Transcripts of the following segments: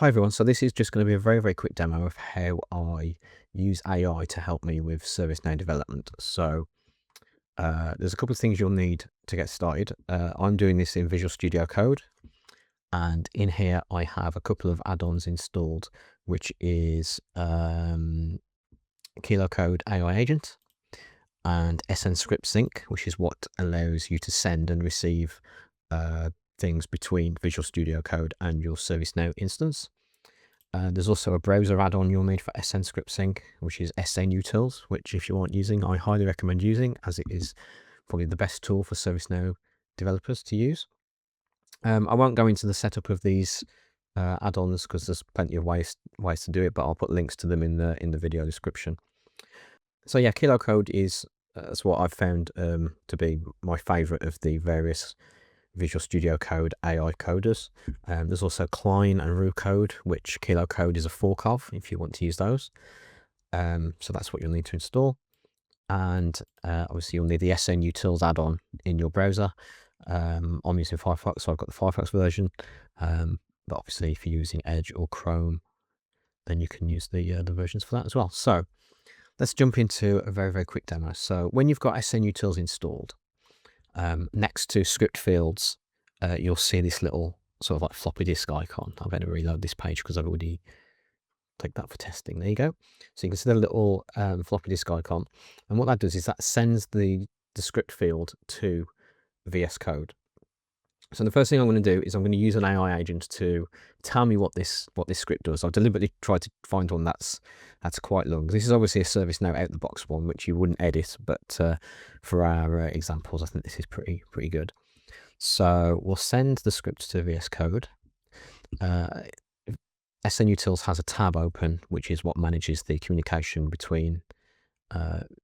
Hi everyone, so this is just going to be a very quick demo of how I use AI to help me with ServiceNow development. So there's a couple of things you'll need to get started. I'm doing this in Visual Studio Code, and in here I have a couple of add-ons installed, which is KiloCode AI Agent and sn-scriptsync, which is what allows you to send and receive things between Visual Studio Code and your ServiceNow instance. There's also a browser add-on you'll need for sn-scriptsync, which is SNUtils, which if you aren't using, I highly recommend using, as it is probably the best tool for ServiceNow developers to use. I won't go into the setup of these add-ons because there's plenty of ways to do it, but I'll put links to them in the video description. So yeah, KiloCode is that's what I've found to be my favorite of the various Visual Studio Code AI coders. There's also Klein and RuCode, which KiloCode is a fork of if you want to use those. So that's what you'll need to install. And obviously you'll need the SNUtils add-on in your browser. I'm using Firefox, so I've got the Firefox version. But obviously if you're using Edge or Chrome, then you can use the versions for that as well. So let's jump into a very quick demo. So when you've got SNUtils installed, next to script fields, you'll see this little sort of like floppy disk icon. I'm going to reload this page because I've already clicked that for testing. There you go. So you can see the little floppy disk icon. And what that does is that sends the script field to VS Code. So the first thing I'm going to do is I'm going to use an AI agent to tell me what this script does. I've deliberately tried to find one that's quite long. This is obviously a ServiceNow out the box one, which you wouldn't edit, but for our examples, I think this is pretty good. So we'll send the script to VS Code. SNUtils has a tab open, which is what manages the communication between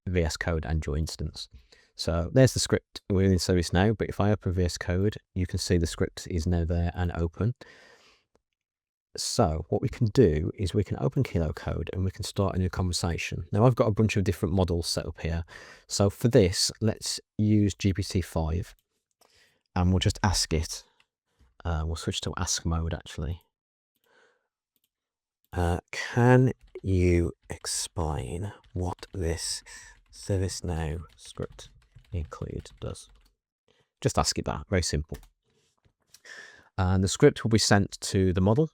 VS Code and your instance. So there's the script within ServiceNow, but if I open VS Code, you can see the script is now there and open. So what we can do is we can open KiloCode and we can start a new conversation. Now I've got a bunch of different models set up here. So for this, let's use GPT-5 and we'll just ask it. We'll switch to ask mode actually. Can you explain what this ServiceNow script include does? Just ask it that, very simple. And the script will be sent to the model,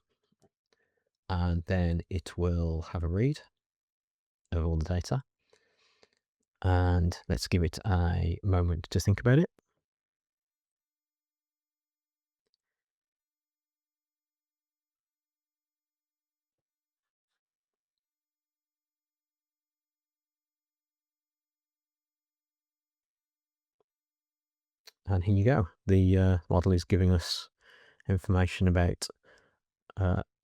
and then it will have a read of all the data. And let's give it a moment to think about it. And here you go. The model is giving us information about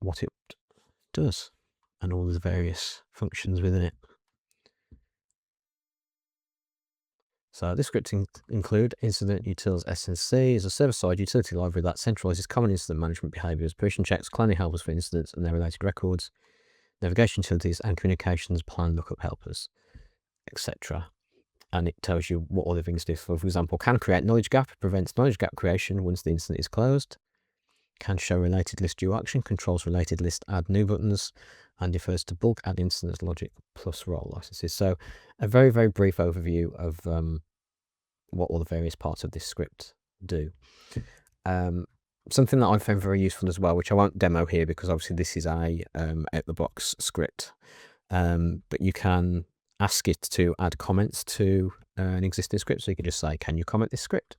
what it does and all the various functions within it. So this script include SNUtils SNC is a server-side utility library that centralizes common incident management behaviors, permission checks, cloning helpers for incidents and their related records, navigation utilities, and communications plan lookup helpers, etc. And it tells you what other things do. For example, can create knowledge gap, prevents knowledge gap creation once the incident is closed, can show related list due action, controls related list add new buttons, and refers to bulk add instance logic plus role licenses. So a very brief overview of what all the various parts of this script do. Something that I found very useful as well, which I won't demo here because obviously this is a out-the-box script, but you can ask it to add comments to an existing script. So you can just say, can you comment this script?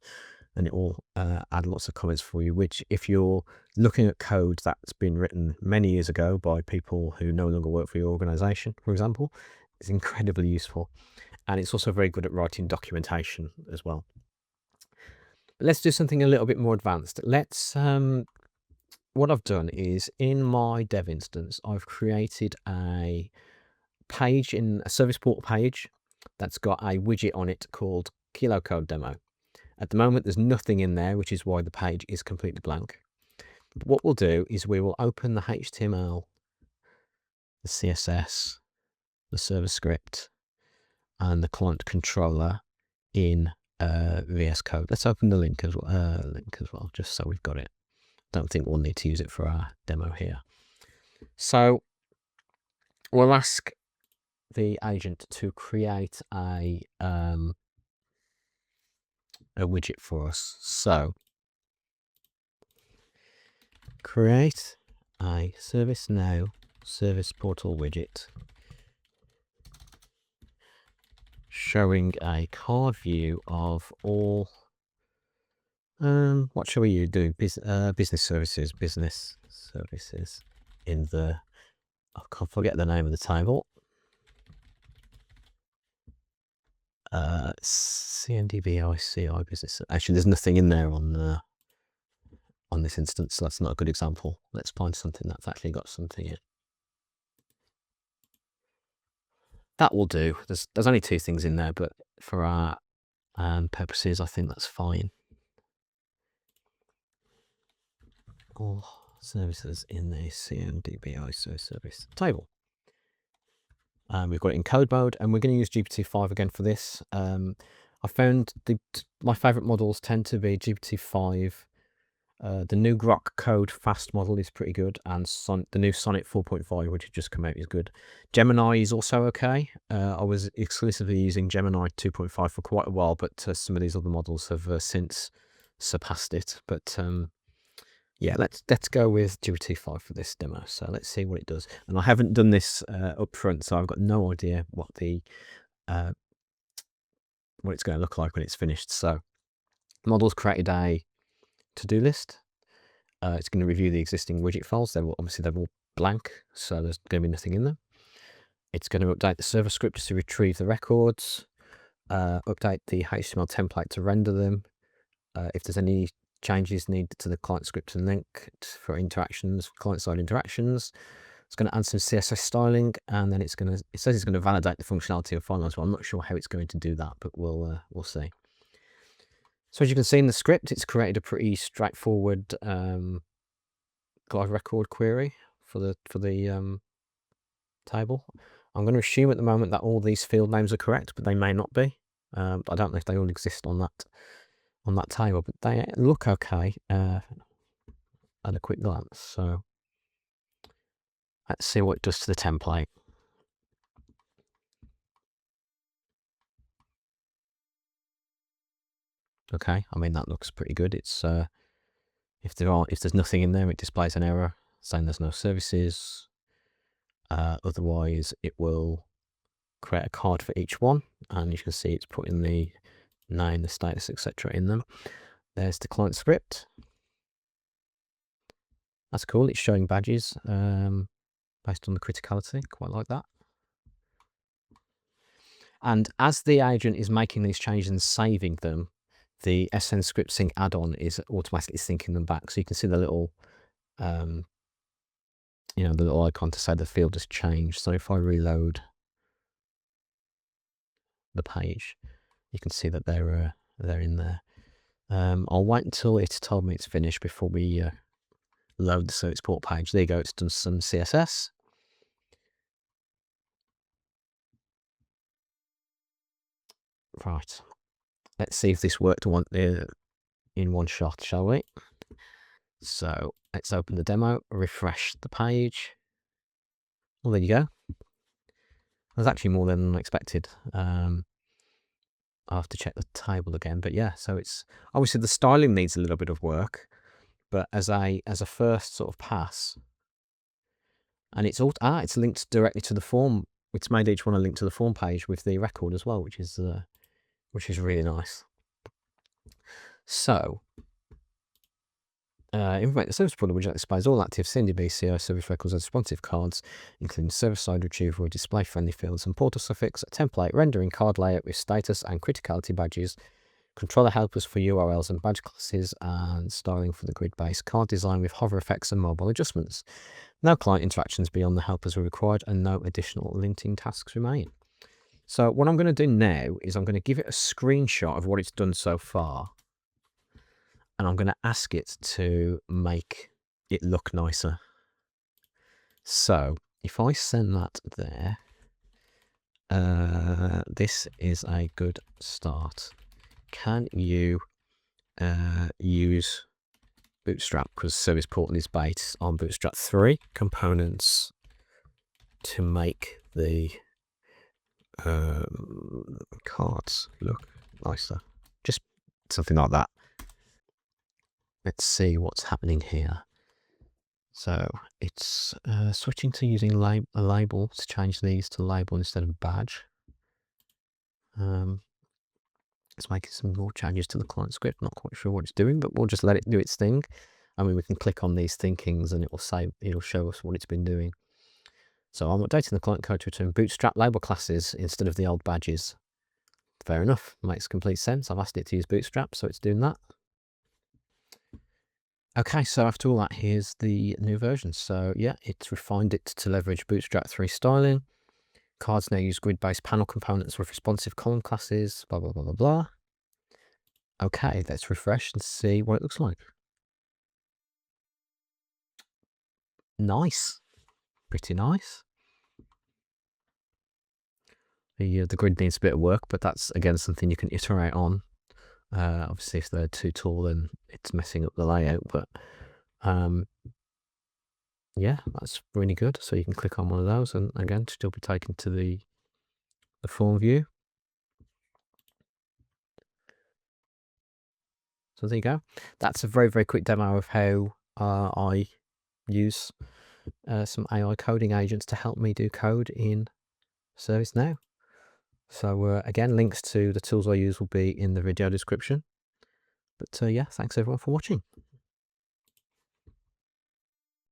And it will add lots of comments for you, which if you're looking at code that's been written many years ago by people who no longer work for your organization, for example, is incredibly useful. And it's also very good at writing documentation as well. But let's do something a little bit more advanced. Let's, what I've done is in my dev instance, I've created a page in a service portal page that's got a widget on it called KiloCode demo. At the moment, there's nothing in there, which is why the page is completely blank. But what we'll do is we will open the HTML, the CSS, the server script, and the client controller in VS Code. Let's open the link as well, just so we've got it. Don't think we'll need to use it for our demo here. So we'll ask the agent to create a widget for us. So create a ServiceNow service portal widget showing a card view of all what shall we do? Business services in the, I can't forget the name of the table. CMDB business. Actually, there's nothing in there on this instance, so that's not a good example. Let's find something that's actually got something in. That will do. There's only 2 things in there, but for our purposes, I think that's fine. All services in the CMDB ISO service table. We've got it in code mode, and we're going to use GPT-5 again for this. I found my favorite models tend to be GPT-5. The new Grok Code fast model is pretty good, and the new Sonnet 4.5, which has just come out, is good. Gemini is also okay. I was exclusively using Gemini 2.5 for quite a while, but some of these other models have since surpassed it. But yeah, let's go with GPT-5 for this demo. So let's see what it does. And I haven't done this up front, so I've got no idea what it's going to look like when it's finished. So the model's created a to-do list. It's going to review the existing widget files. They're all blank, so there's going to be nothing in them. It's going to update the server scripts to retrieve the records, update the HTML template to render them. If there's any changes needed to the client script and link for interactions, client-side interactions. It's going to add some CSS styling, and then it says it's going to validate the functionality of finalize. Well, I'm not sure how it's going to do that, but we'll see. So as you can see in the script, it's created a pretty straightforward live record query for the table. I'm going to assume at the moment that all these field names are correct, but they may not be. I don't know if they all exist on that table, but they look okay at a quick glance. So let's see what it does to the template. Okay, I mean that looks pretty good. It's if there's nothing in there, it displays an error saying there's no services. Otherwise, it will create a card for each one, and you can see it's putting the name, the status, etc. in them. There's the client script. That's cool. It's showing badges based on the criticality. Quite like that. And as the agent is making these changes and saving them, the sn-scriptsync add-on is automatically syncing them back. So you can see the little, the little icon to say the field has changed. So if I reload the page, you can see that they're in there. I'll wait until it's told me it's finished before we load the service port page. There you go. It's done some CSS. Right. Let's see if this worked in one shot, shall we? So let's open the demo, refresh the page. Well, there you go. There's actually more than expected. I'll have to check the table again, but yeah. So it's obviously the styling needs a little bit of work, but as a first sort of pass, and it's linked directly to the form. It's made each one a link to the form page with the record as well, which is really nice. So, implement the service portal widget displays all active CMDB CI service records as responsive cards, including server-side retrieval, display-friendly fields and portal suffix, a template rendering card layout with status and criticality badges, controller helpers for URLs and badge classes, and styling for the grid-based card design with hover effects and mobile adjustments. No client interactions beyond the helpers are required, and no additional linting tasks remain. So what I'm going to do now is I'm going to give it a screenshot of what it's done so far, and I'm going to ask it to make it look nicer. So if I send that there, this is a good start. Can you use Bootstrap, because Service Portal is based on Bootstrap 3 components to make the cards look nicer. Just something like that. Let's see what's happening here. So it's switching to using a label to change these to label instead of badge. It's making some more changes to the client script. Not quite sure what it's doing, but we'll just let it do its thing. I mean, we can click on these thinkings and it'll show us what it's been doing. So I'm updating the client code to return Bootstrap label classes instead of the old badges. Fair enough, makes complete sense. I've asked it to use Bootstrap, so it's doing that. Okay, so after all that, here's the new version. So yeah, it's refined it to leverage Bootstrap 3 styling. Cards now use grid-based panel components with responsive column classes, blah, blah, blah, blah, blah. Okay, let's refresh and see what it looks like. Nice. Pretty nice. The grid needs a bit of work, but that's, again, something you can iterate on. Obviously, if they're too tall, then it's messing up the layout, but yeah, that's really good. So you can click on one of those and, again, still be taken to the form view. So there you go. That's a very, very quick demo of how I use some AI coding agents to help me do code in ServiceNow. So again, links to the tools I use will be in the video description. But yeah, thanks everyone for watching.